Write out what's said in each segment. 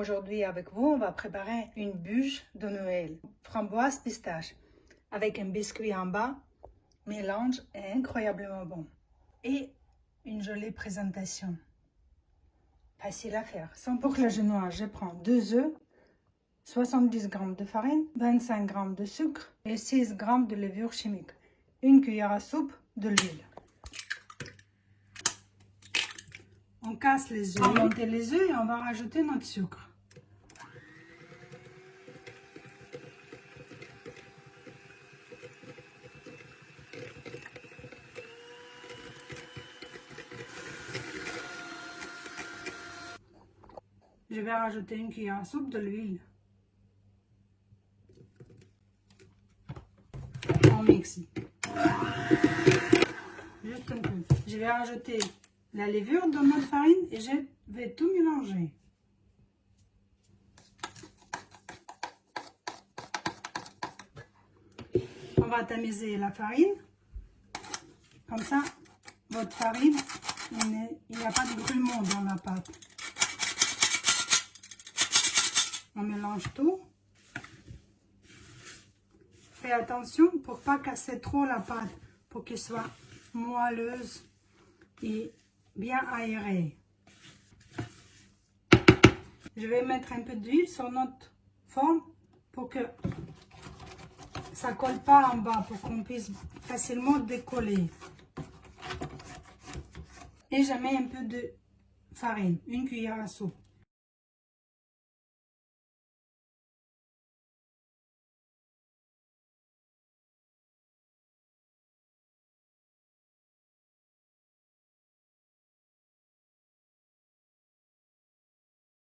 Aujourd'hui avec vous, on va préparer une bûche de Noël, framboise pistache, avec un biscuit en bas. Mélange est incroyablement bon. Et une jolie présentation. Facile à faire. Pour le genois, je prends 2 œufs, 70 g de farine, 25 g de sucre et 6 g de levure chimique. Une cuillère à soupe de l'huile. On casse les œufs, on monte les œufs et on va rajouter notre sucre. Je vais rajouter une cuillère à soupe de l'huile. On mixe. Juste un peu. Je vais rajouter la levure dans notre farine et je vais tout mélanger. On va tamiser la farine. Comme ça, votre farine, il n'y a pas de grumeaux dans la pâte. On mélange tout. Faites attention pour ne pas casser trop la pâte, pour qu'elle soit moelleuse et bien aérée. Je vais mettre un peu d'huile sur notre forme pour que ça ne colle pas en bas, pour qu'on puisse facilement décoller. Et je mets un peu de farine, une cuillère à soupe.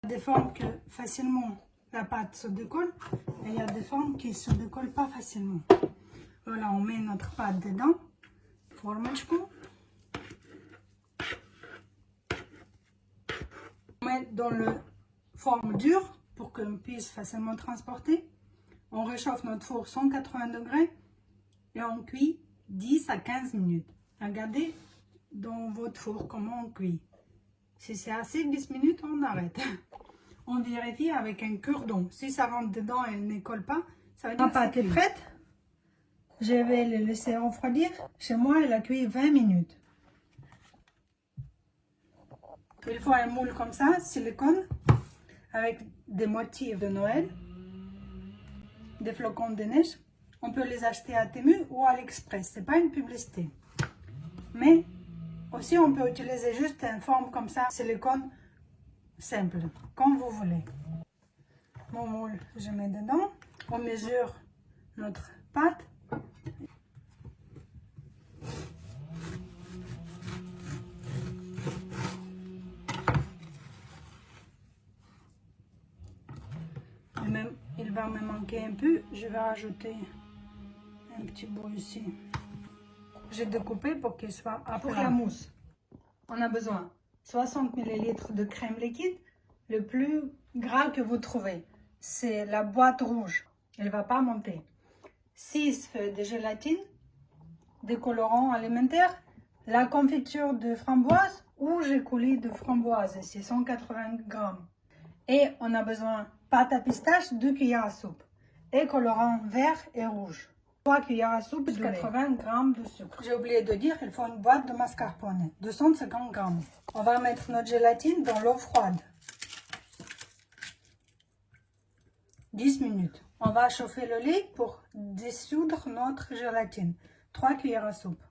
Des formes que facilement la pâte se décolle et il y a des formes qui ne se décollent pas facilement. Voilà, on met notre pâte dedans, formочку. On met dans le forme dure pour qu'on puisse facilement transporter. On réchauffe notre four 180 degrés et on cuit 10 à 15 minutes. Regardez dans votre four comment on cuit. Si c'est assez 10 minutes, on arrête. On vérifie avec un cure-dent. Si ça rentre dedans et elle ne colle pas, ça veut dire que la pâte est prête. Je vais le laisser refroidir. Chez moi, elle a cuit 20 minutes. Il faut un moule comme ça, silicone, avec des motifs de Noël, des flocons de neige. On peut les acheter à Temu ou à AliExpress. Ce n'est pas une publicité. Mais aussi, on peut utiliser juste une forme comme ça, silicone simple, comme vous voulez. Mon moule, je mets dedans. On mesure notre pâte. Il va me manquer un peu. Je vais rajouter un petit bout ici. J'ai découpé pour qu'il soit à plat. Pour la mousse, on a besoin 60 ml de crème liquide. Le plus gras que vous trouvez, c'est la boîte rouge. Elle ne va pas monter. 6 feuilles de gélatine, des colorants alimentaires, la confiture de framboise ou j'ai coulé de framboise, c'est 180 g. Et on a besoin pâte à pistache, 2 cuillères à soupe. Et colorant vert et rouge. 3 cuillères à soupe, 80 g de sucre. J'ai oublié de dire, il faut une boîte de mascarpone, 250 g. On va mettre notre gélatine dans l'eau froide. 10 minutes. On va chauffer le lait pour dissoudre notre gélatine. 3 cuillères à soupe.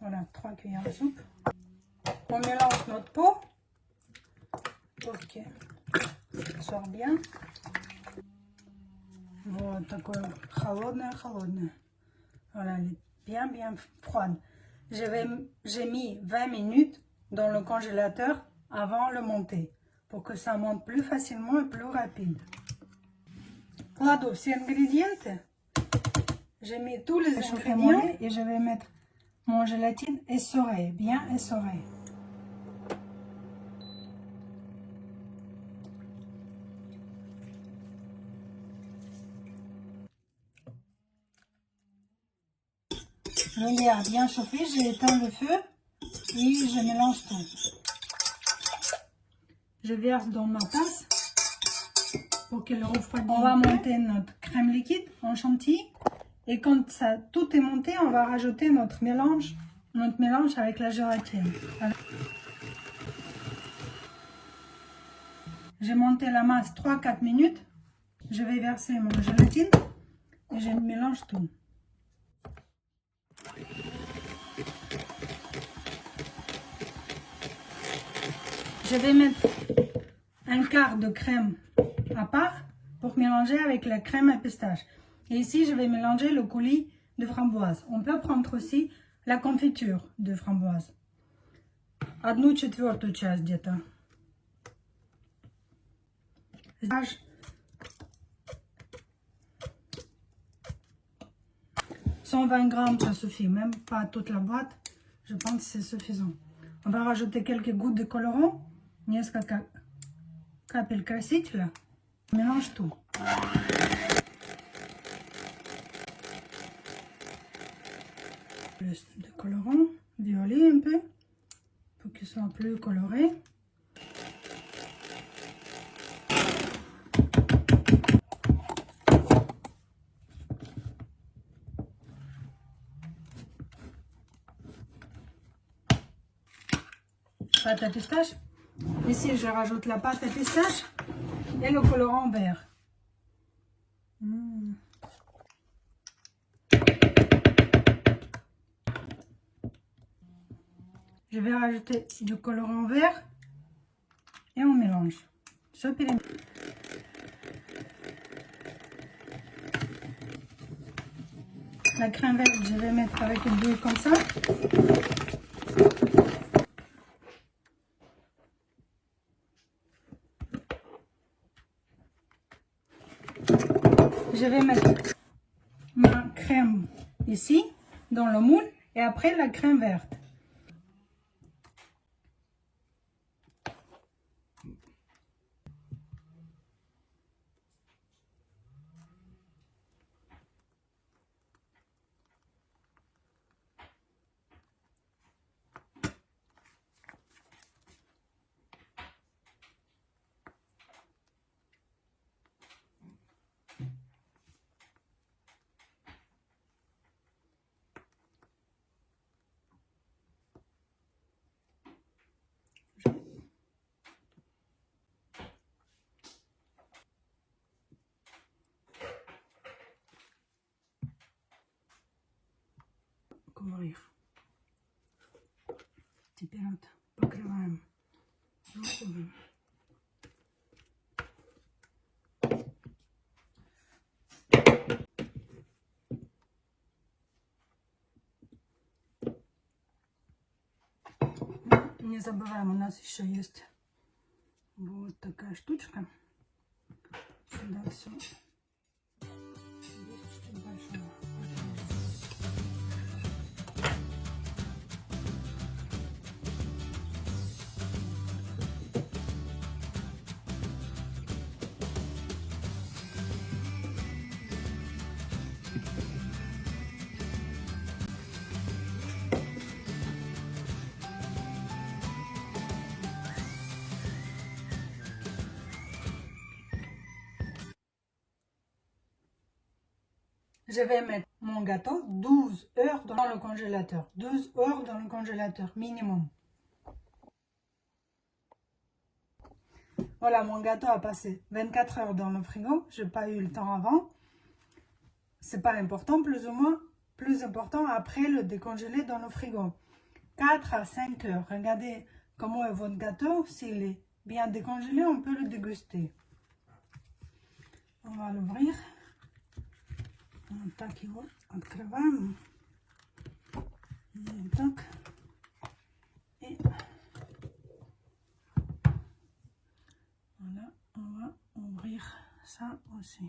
Voilà, 3 cuillères à soupe. On mélange notre pot pour qu'elle sorte bien. Вот такое холодное. Voilà, elle est bien froide. J'ai mis 20 minutes dans le congélateur avant le monter pour que ça monte plus facilement et plus rapide. Кладу все ингредиенты. J'ai mis tous les ingrédients et je vais mettre mon gélatine essorée, bien essorée. Le lait a bien chauffé, j'ai éteint le feu et je mélange tout. Je verse dans ma tasse pour qu'elle refroidisse. On va monter notre crème liquide en chantilly et quand ça, tout est monté, on va rajouter notre mélange avec la gélatine. Voilà. J'ai monté la masse 3-4 minutes. Je vais verser mon gélatine et je mélange tout. Je vais mettre un quart de crème à part pour mélanger avec la crème à pistache. Et ici, je vais mélanger le coulis de framboise. On peut prendre aussi la confiture de framboise. 1/4 часть где-то. 120 grammes, ça suffit, même pas toute la boîte. Je pense que c'est suffisant. On va rajouter quelques gouttes de colorant, несколько капель красителя. Mélange tout. Plus de colorant, violet un peu, pour qu'il soit plus coloré. Pâte à pistache. Ici, je rajoute la pâte à pistache et le colorant vert. Je vais rajouter du colorant vert et on mélange. La crème verte, je vais mettre avec une bouille comme ça. Je vais mettre ma crème ici, dans le moule, et après la crème verte. Couvrir. Теперь вот покрываем розовым. Не забываем, у нас еще есть вот такая штучка. Сюда все. Здесь чуть большое. Je vais mettre mon gâteau 12 heures dans le congélateur. 12 heures dans le congélateur, minimum. Voilà, mon gâteau a passé 24 heures dans le frigo. Je n'ai pas eu le temps avant. C'est pas important, plus ou moins. Plus important après le décongeler dans le frigo. 4 à 5 heures. Regardez comment est votre gâteau. S'il est bien décongelé, on peut le déguster. On va l'ouvrir. Вот так его открываем. Вот так. Et voilà, on va ouvrir ça aussi.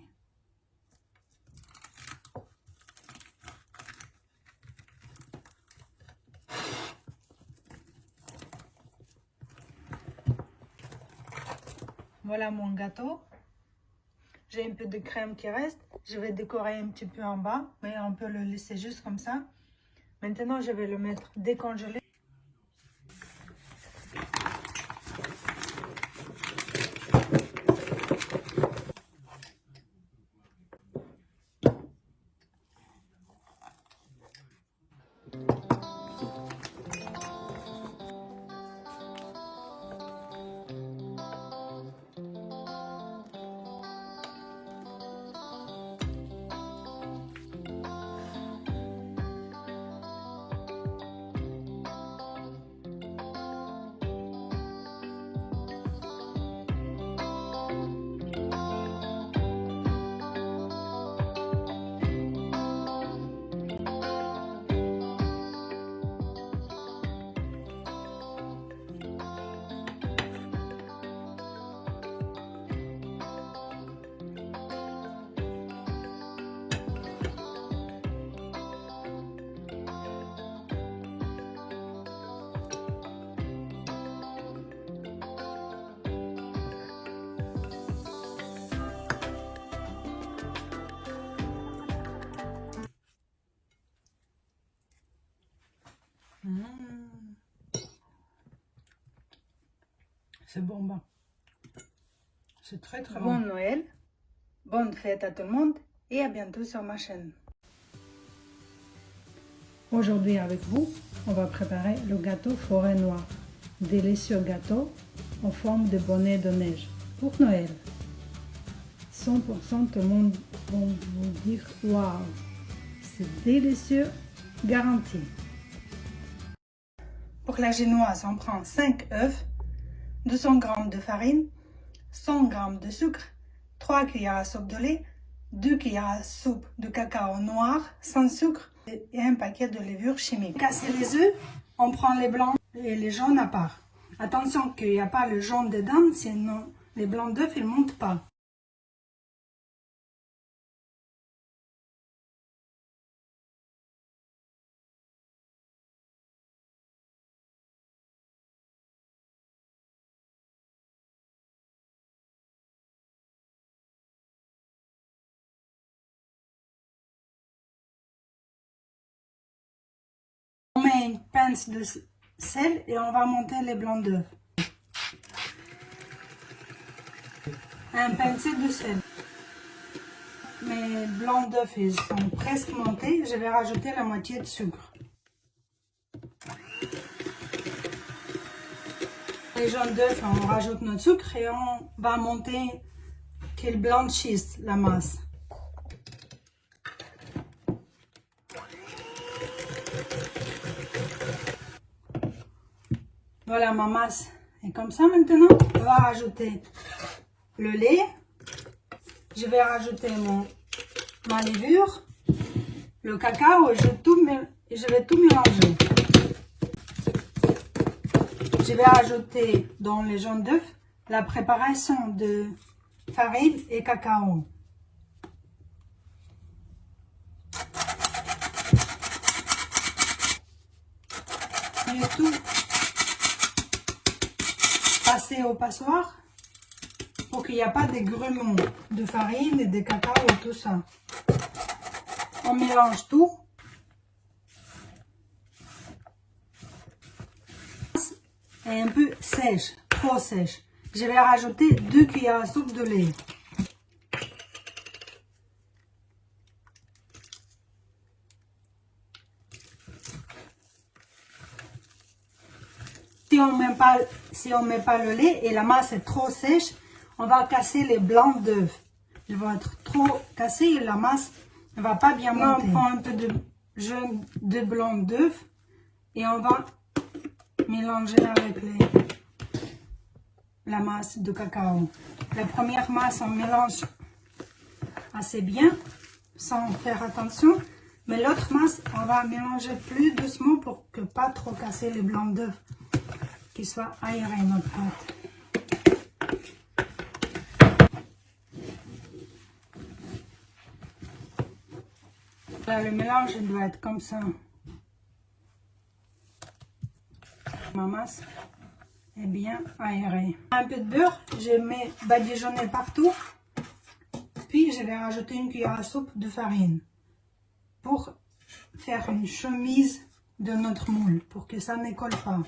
Voilà mon gâteau. J'ai un peu de crème qui reste. Je vais décorer un petit peu en bas, mais on peut le laisser juste comme ça. Maintenant, je vais le mettre décongelé. C'est bon, bon. C'est très très bon. Bon Noël, bonne fête à tout le monde et à bientôt sur ma chaîne. Aujourd'hui avec vous, on va préparer le gâteau forêt noire. Délicieux gâteau en forme de bonnet de neige pour Noël. 100% tout le monde va vous dire waouh, c'est délicieux, garanti. Pour la génoise, on prend 5 œufs, 200 g de farine, 100 g de sucre, 3 cuillères à soupe de lait, 2 cuillères à soupe de cacao noir sans sucre et un paquet de levure chimique. Pour casser les œufs, on prend les blancs et les jaunes à part. Attention qu'il n'y a pas le jaune dedans, sinon les blancs d'œufs ils ne montent pas. On met une pince de sel et on va monter les blancs d'œufs. Un pincé de sel. Mes blancs d'œufs ils sont presque montés. Je vais rajouter la moitié de sucre. Les jaunes d'œufs, on rajoute notre sucre et on va monter qu'ils blanchissent la masse. Voilà, ma masse est comme ça maintenant. On va rajouter le lait. Je vais rajouter ma levure, le cacao et je vais tout mélanger. Je vais rajouter dans les jaunes d'œufs la préparation de farine et cacao. Et tout passer au passoire pour qu'il n'y ait pas de grumeaux de farine et de cacao et tout ça. On mélange tout. Et un peu sèche, trop sèche. Je vais rajouter 2 cuillères à soupe de lait. Si on met pas le lait et la masse est trop sèche, on va casser les blancs d'œufs. Ils vont être trop cassés et la masse ne va pas bien monter. On prend un peu de jaune de blanc d'œuf et on va mélanger avec la masse de cacao. La première masse, on mélange assez bien, sans faire attention. Mais l'autre masse, on va mélanger plus doucement pour que pas trop casser les blancs d'œufs, qu'il soit aéré notre pâte. Là, le mélange doit être comme ça. Ma masse est bien aérée. Un peu de beurre, je mets badigeonné partout. Puis je vais rajouter une cuillère à soupe de farine pour faire une chemise de notre moule pour que ça ne colle pas.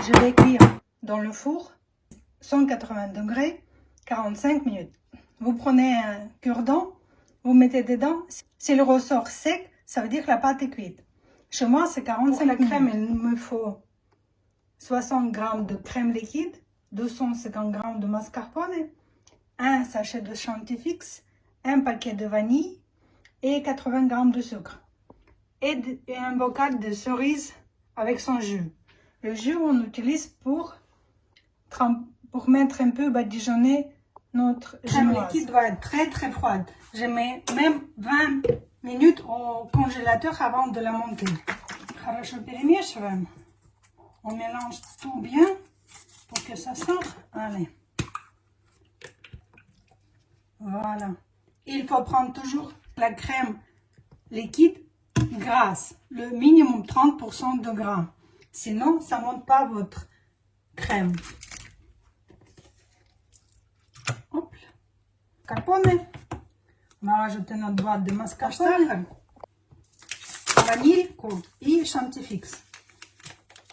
Je vais cuire dans le four 180 degrés 45 minutes. Vous prenez un cure-dent, vous mettez dedans. Si le ressort sec, ça veut dire que la pâte est cuite. Chez moi, c'est 45 minutes. Pour la crème, il me faut 60 g de crème liquide, 250 g de mascarpone, un sachet de chantilly, un paquet de vanille et 80 g de sucre. Et un bocal de cerises avec son jus. Le jus, on utilise pour mettre un peu badigeonner notre crème liquide. Doit être très très froide. Je mets même 20 minutes au congélateur avant de la monter. Хорошо перемешиваем. On mélange tout bien pour que ça sorte. Allez. Voilà. Il faut prendre toujours la crème liquide grasse. Le minimum 30% de gras. Sinon, ça ne monte pas votre crème. Hop. Mascarpone. On va rajouter notre boîte de mascarpone. Vanille et chantilly.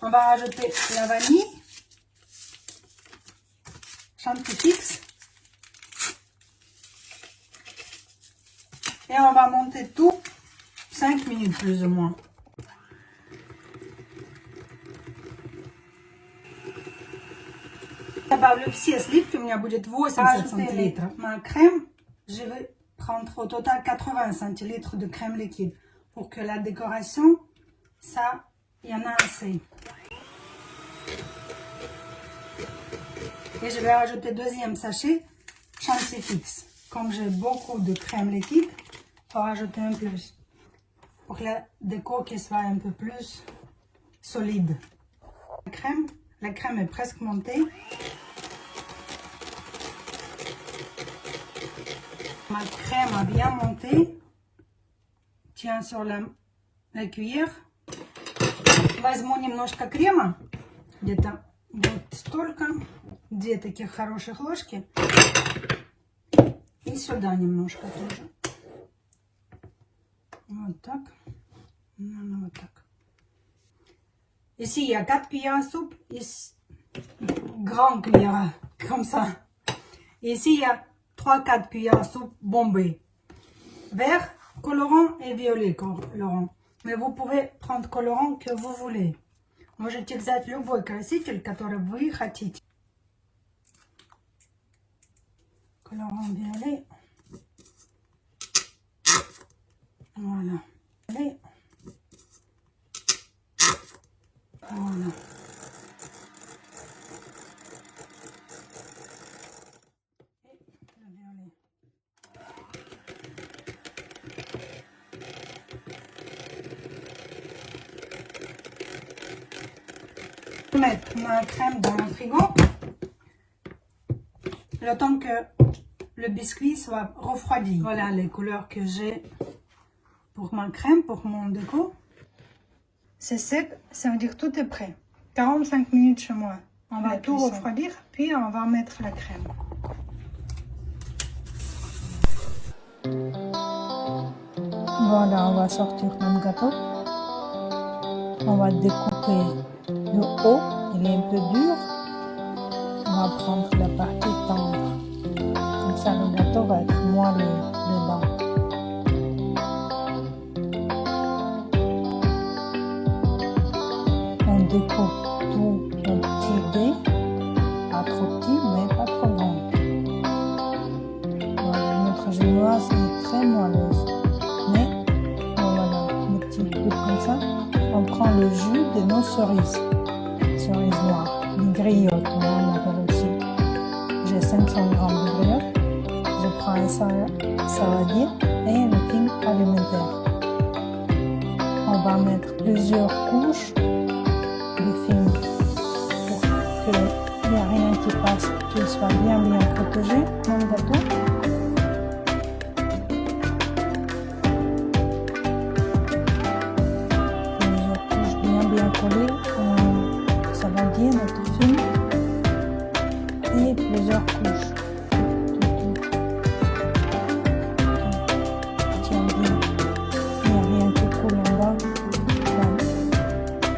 On va rajouter la vanille, chantilly. Et on va monter tout 5 minutes plus ou moins. Добавлю все сливки, у меня будет 80 сантилитров. Ma crème, je vais prendre au total 80 centilitres de crème liquide. Pour que la décoration, ça, il y en a assez. Et je vais rajouter deuxième sachet chantilly. Comme j'ai beaucoup de crème liquide, il faut rajouter un plus. Pour que la déco qui soit un peu plus solide. La crème est presque montée. Ma crème a bien monté. Tiens sur la cuillère. Возьму немножко крема. Где-то вот столько. 2 таких хороших ложки. И сюда немножко тоже. Вот так. Вот так. Ici, il y a 4 cuillères à soupe. Ici, grande cuillère, comme ça. Ici, il y a 3-4 cuillères à soupe bombées. Vert, colorant et violet colorant. Mais vous pouvez prendre colorant que vous voulez. Можете взять любой краситель, который вы хотите. Colorant violet. Voilà. Violet. Voilà. Et le violet. Je vais mettre ma crème dans le frigo. Le temps que le biscuit soit refroidi. Voilà les couleurs que j'ai pour ma crème, pour mon déco. C'est sec, ça veut dire que tout est prêt. 45 minutes chez moi. On va tout refroidir, puis on va mettre la crème. Voilà, on va sortir notre gâteau. On va découper le haut, il est un peu dur. On va prendre la partie tendre. Comme ça, le gâteau va être moelleux dedans. On découpe tout en petits dés, pas trop petit, mais pas trop grand. Voilà, notre génoise est très moelleuse. Mais voilà, des petits bouts comme ça. On prend le jus de nos cerises noires, des griottes, on appelle aussi. J'ai 500 g de griottes. Je prends un saladier et un film alimentaire. On va mettre plusieurs couches de film qu'il soit bien protégé, mon gâteau. Plusieurs couches bien collées au saladier, notre film. Et plusieurs couches. Tiens bien. Il n'y a rien qui coule en bas.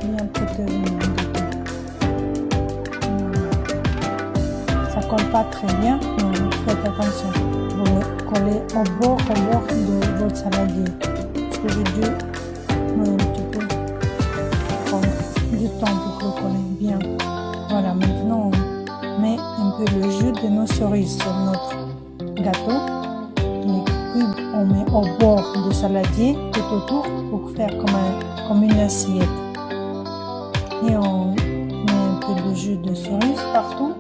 Bien protégé mon gâteau. Ça colle pas très bien, mais faites attention. Vous le collez au bord de votre saladier. Parce que j'ai dû un petit peu prendre du temps pour le coller bien. Voilà, maintenant on met un peu le jus de nos cerises sur notre gâteau. Les cubes, on met au bord du saladier tout autour pour faire comme une assiette. Et on met un peu de jus de cerise partout.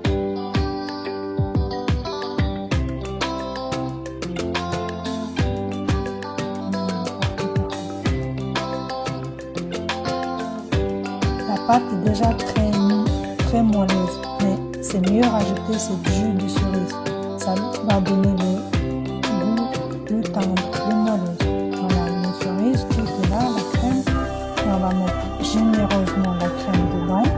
La pâte est déjà très moelleuse, mais c'est mieux rajouter ce jus de cerise. Ça va donner le goût plus tendre, plus moelleuse. Voilà, les cerises, tout est là, la crème. Et on va mettre généreusement la crème dedans.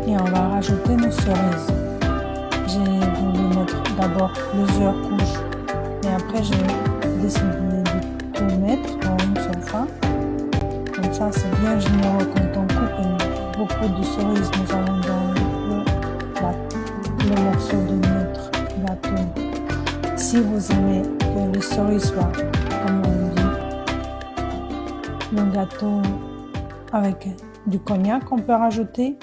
Et on va rajouter nos cerises. J'ai voulu mettre d'abord plusieurs couches, mais après j'ai décidé de tout mettre en une seule fois. Comme ça, c'est bien généreux quand on coupe beaucoup de cerises. Nous avons dans le morceau de notre gâteau. Si vous aimez que les cerises soient, comme on dit, le gâteau avec du cognac, on peut rajouter.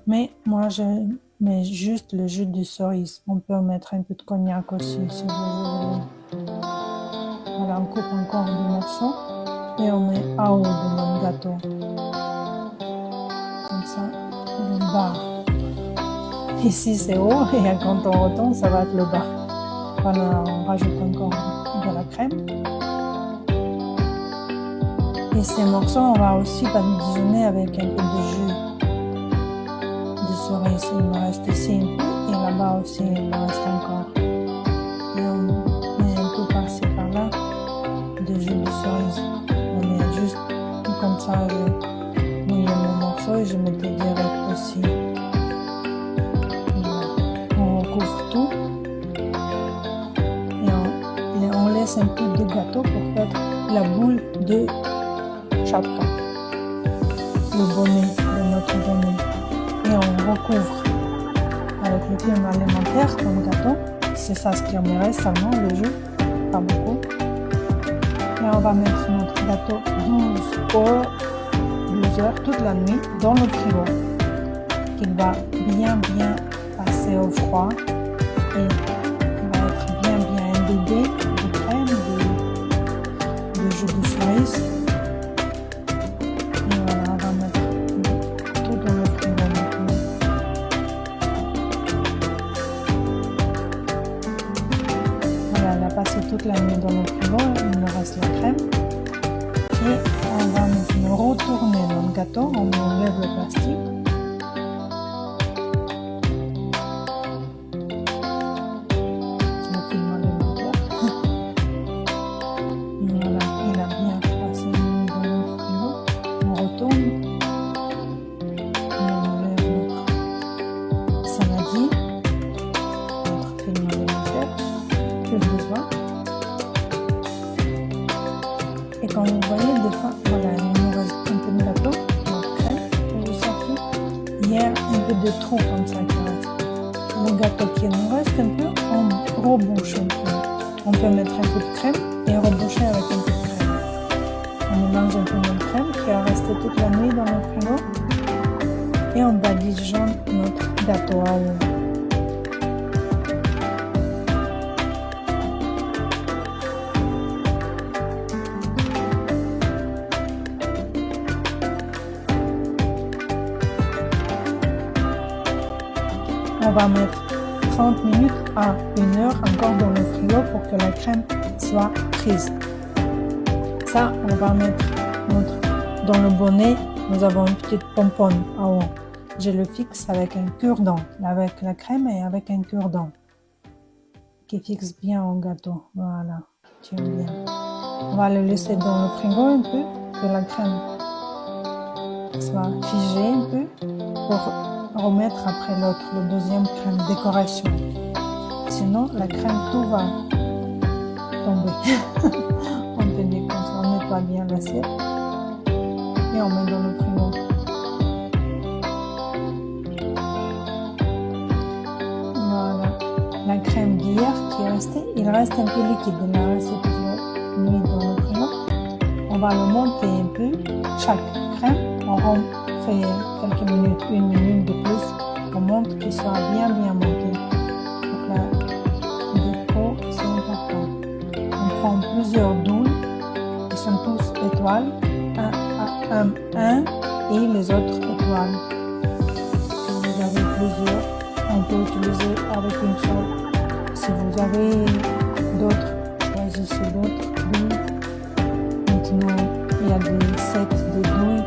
Mais moi, je mets juste le jus de cerise. On peut mettre un peu de cognac aussi, si vous voulez. Voilà, on coupe encore des morceaux et on met en haut de notre gâteau. Comme ça, le bas. Ici, c'est haut et quand on retourne, ça va être le bas. Voilà, on rajoute encore de la crème. Et ces morceaux, on va aussi badigeonner avec un peu de jus de cerise. Il me reste ici un peu et là-bas aussi, il me reste encore. Et on met un peu par-ci par-là de jus de cerise. On met juste comme ça, je mouille mon morceau et je mettais direct aussi. On recouvre tout et on laisse un peu de gâteau pour faire la boule de chapka, le bonnet de notre bonnet. Et on recouvre avec le film alimentaire comme gâteau. C'est ça ce qui en me reste seulement, le jus, pas beaucoup. Et on va mettre notre gâteau 12 heures toute la nuit dans le frigo. Il va bien passer au froid et il va être bien imbibé de crème, de jus de cerise. Et voilà, on va mettre tout dans le frigo maintenant. Voilà, elle a passé toute la nuit dans le frigo, il me reste la crème. Et on va maintenant retourner notre gâteau, on enlève le plastique. Voilà, il a bien passé une nuit dans le frigo. On retourne. On enlève notre saladier, notre film alimentaire, plus besoin. Et quand vous voyez, des fois, voilà, il nous reste un peu de gâteau, notre crème, que je sortis. Il y a un peu de trou comme ça qui reste. Le gâteau qui nous reste un peu, on rebouche un peu. On peut mettre un peu de crème et reboucher avec un peu de crème. On mélange un peu notre crème qui a resté toute la nuit dans le frigo et on badigeonne notre gâteau à eau. On va mettre 30 minutes à 1 heure encore dans le frigo pour que la crème soit prise. Ça, on va mettre dans le bonnet nous avons une petite pomponne en haut. Je le fixe avec un cure-dent, avec la crème et avec un cure-dent qui fixe bien au gâteau. Voilà, tiens bien. On va le laisser dans le frigo un peu, que la crème soit figée un peu pour remettre après l'autre, le deuxième crème décoration. Sinon, la crème, tout va tomber. On peut dire comme ça, on nettoie bien l'assiette et on met dans le frigo. Voilà, la crème d'hier qui est restée, il reste un peu liquide, il a resté plusieurs nuits dans le frigo. On va le monter un peu, chaque crème, on fait quelques minutes, une minute de plus, on monte qu'il soit bien monté. Donc la déco, c'est important. On prend plusieurs douilles, qui sont tous étoiles, un et les autres étoiles. Si vous avez plusieurs, on peut utiliser avec une seule. Si vous avez d'autres, choisissez d'autres douilles. Maintenant, il y a des sets de douilles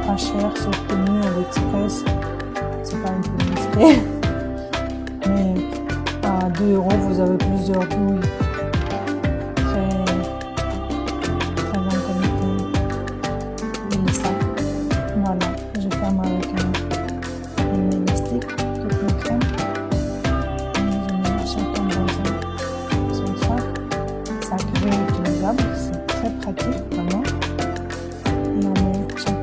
pas chers sur Temu AliExpress. C'est pas une publicité. Mais à 2 €, vous avez plusieurs douilles. Très bonne qualité. Et les sacs. Voilà, je ferme avec un élastique, toute la crème. Et je mets chacun dans son sac réutilisable, c'est très pratique vraiment. Et on met chaque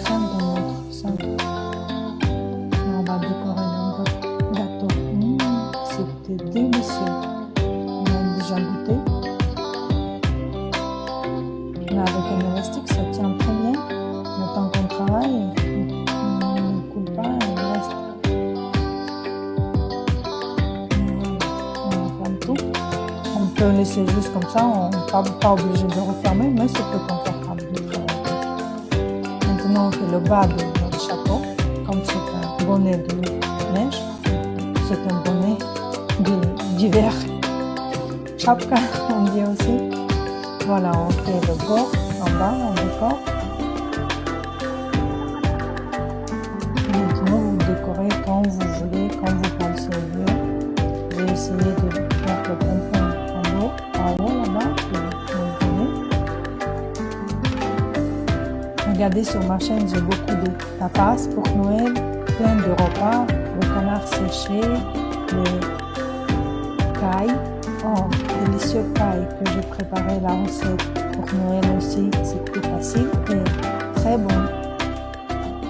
crème dans notre sac. Et on va décorer notre gâteau. C'était délicieux. On a déjà goûté. Mais avec un élastique, ça tient très bien. Le temps qu'on travaille, il ne coule pas, il reste. On enflamme tout. On peut laisser juste comme ça, on n'est pas obligé de refermer, mais c'est plus confortable de travailler. Maintenant, on fait le bas de notre chapeau, comme c'est un bonnet de neige, c'est un bonnet d'hiver. Chapka, on dit aussi. Voilà, on fait le bord en bas, on décore. Maintenant, vous décorez quand vous voulez, quand vous pensez mieux. J'ai essayé de mettre le pompon en haut là-bas, regardez sur ma chaîne, j'ai beaucoup de tapas pour Noël, plein de repas, le canard séché, les cailles, délicieux cailles que j'ai préparé la recette pour Noël aussi, c'est plus facile et très bon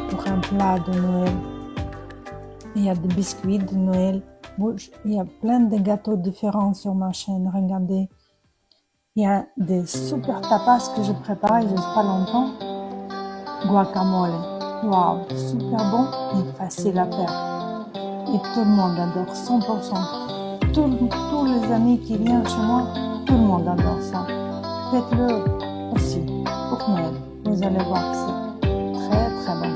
pour un plat de Noël. Il y a des biscuits de Noël, il y a plein de gâteaux différents sur ma chaîne, regardez. Il y a des super tapas que je prépare il n'y a pas longtemps. Guacamole. Waouh, super bon et facile à faire. Et tout le monde adore, 100%. Tous les amis qui viennent chez moi, tout le monde adore ça. Faites-le aussi pour Noël. Vous allez voir que c'est très bon.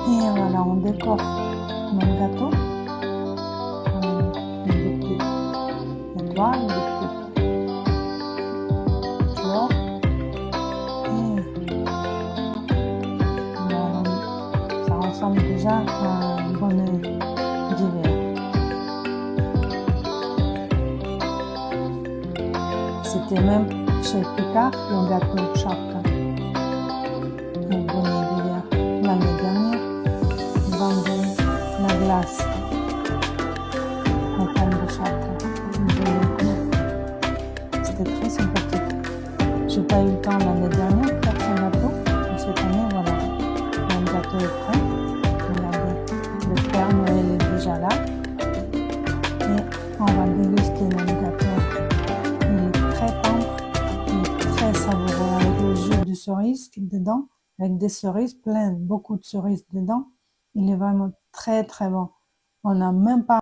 Et voilà, on décore notre gâteau. Des petites étoiles, des petites fleurs. Ça ressemble déjà à un bonnet d'hiver. C'était même chez Picard le gâteau Chapka. Le bonnet d'hiver. L'année dernière, ils vendaient la glace. La canne de Chapka. C'était très sympathique. J'ai pas eu le temps l'année dernière de faire ce gâteau. Mais cette année, voilà. Le gâteau est prêt. Le Père Noël est déjà là. Et on va déguster notre gâteau. Il est très tendre, il est très savoureux avec le jus de cerise dedans, avec des cerises pleines, beaucoup de cerises dedans. Il est vraiment très bon. On n'a même pas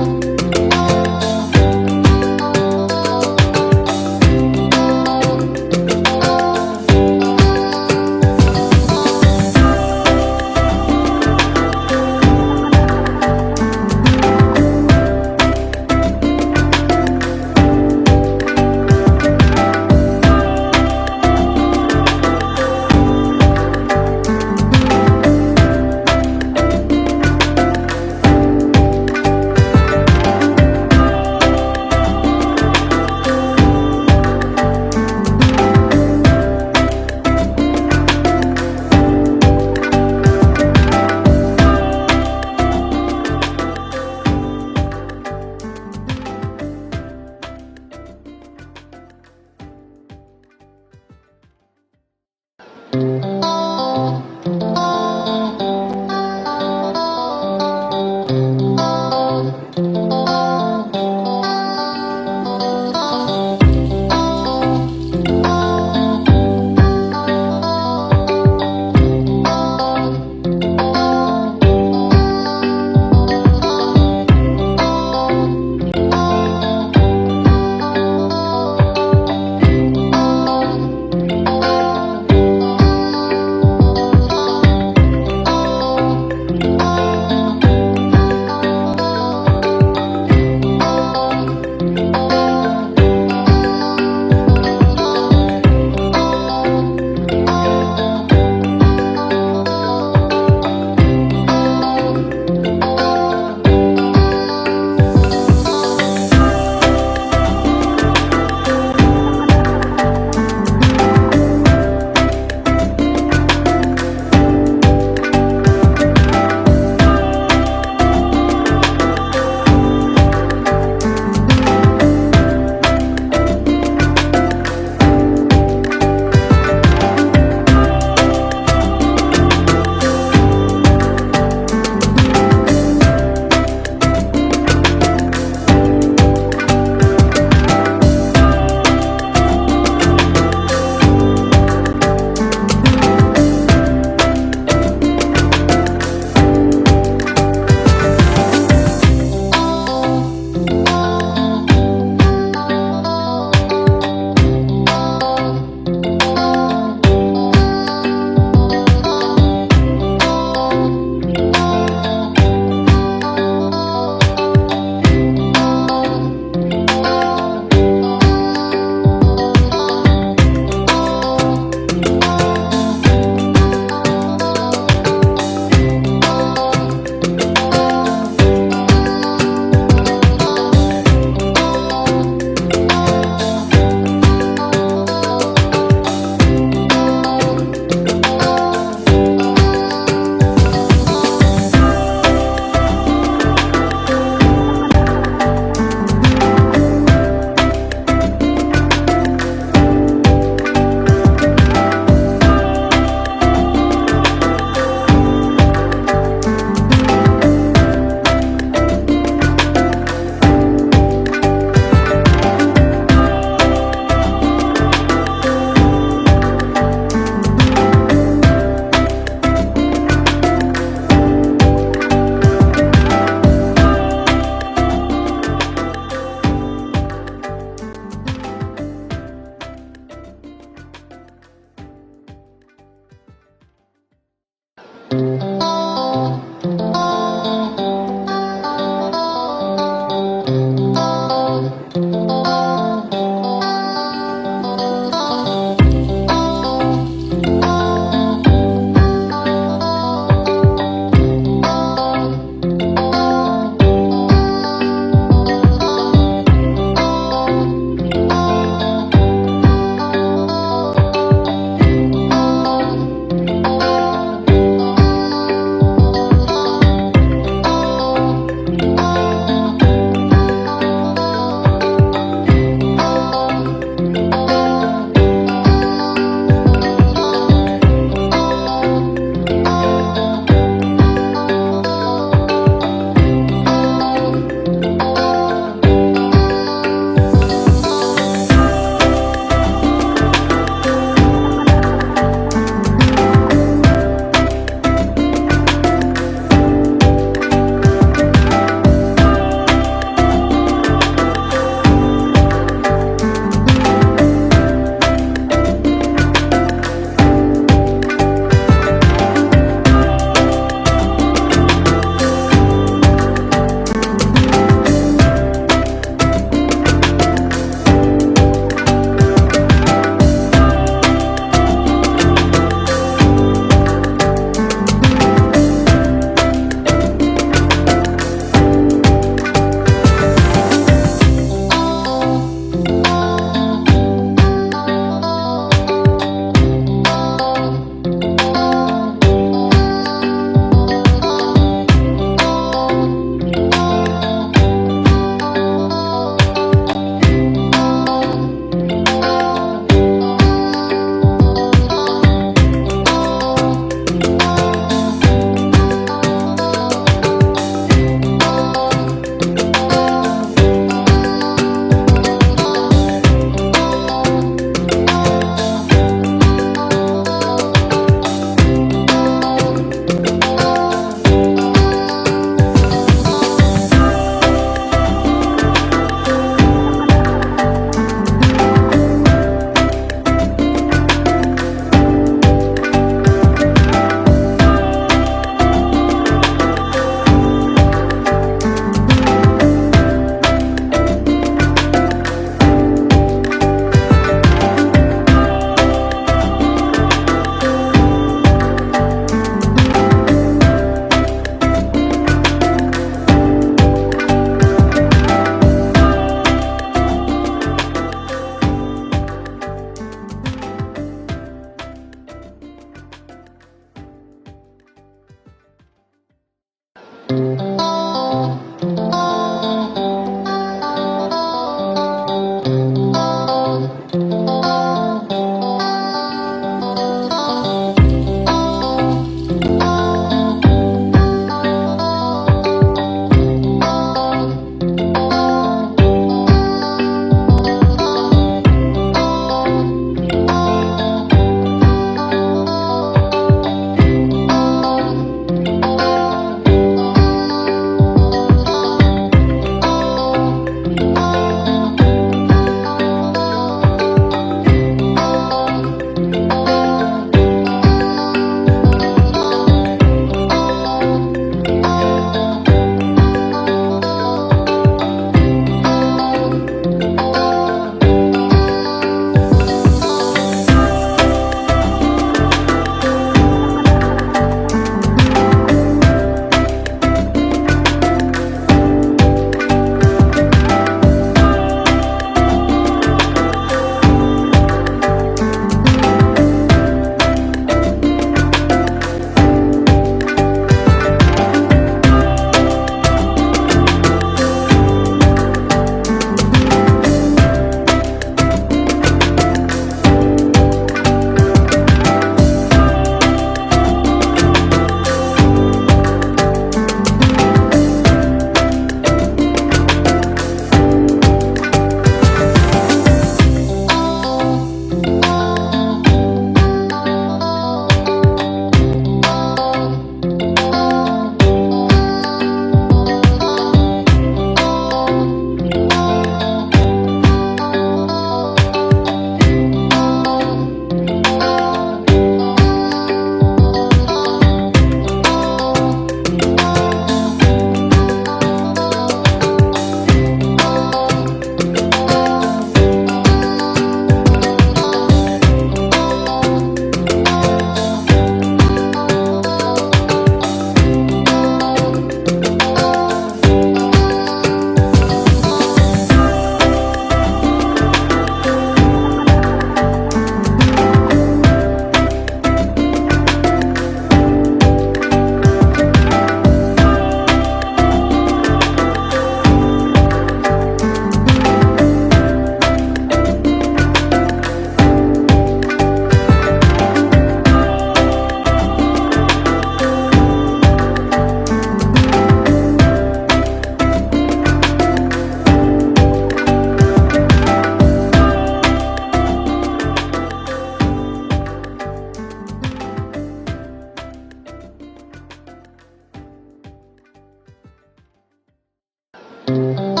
Thank